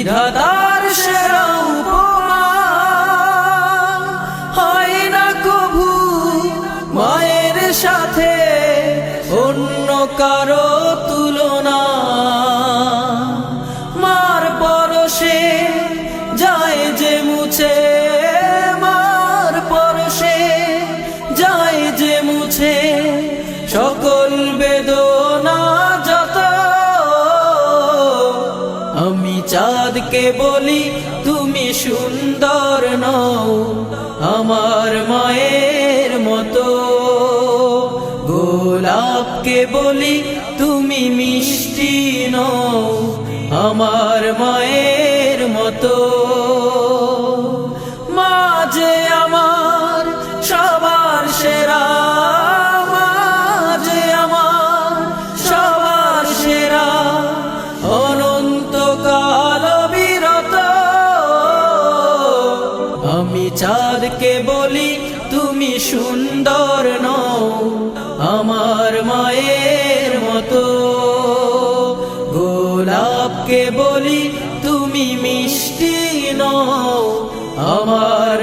বিধাতার সেরা উপমা হয় না কভু মায়ের সাথে অন্য কারো তুলনা। মার পরশে যায় যে মুছে, মার পরশে যায় যে মুছে সকল বেদনা যত। আমি চাঁদকে বলি তুমি সুন্দর নও আমার মায়ের মতো, গোলাপকে বলি তুমি মিষ্টি নও আমার মায়ের মতো। মা যে আমার সবার সেরা, মা যে আমার সবার সেরা, অনন্তকাল বিরত। আমি চাঁদকে বলি তুমি সুন্দর নও আমার মায়ের মতো, গোলাপকে বলি তুমি মিষ্টি নও আমার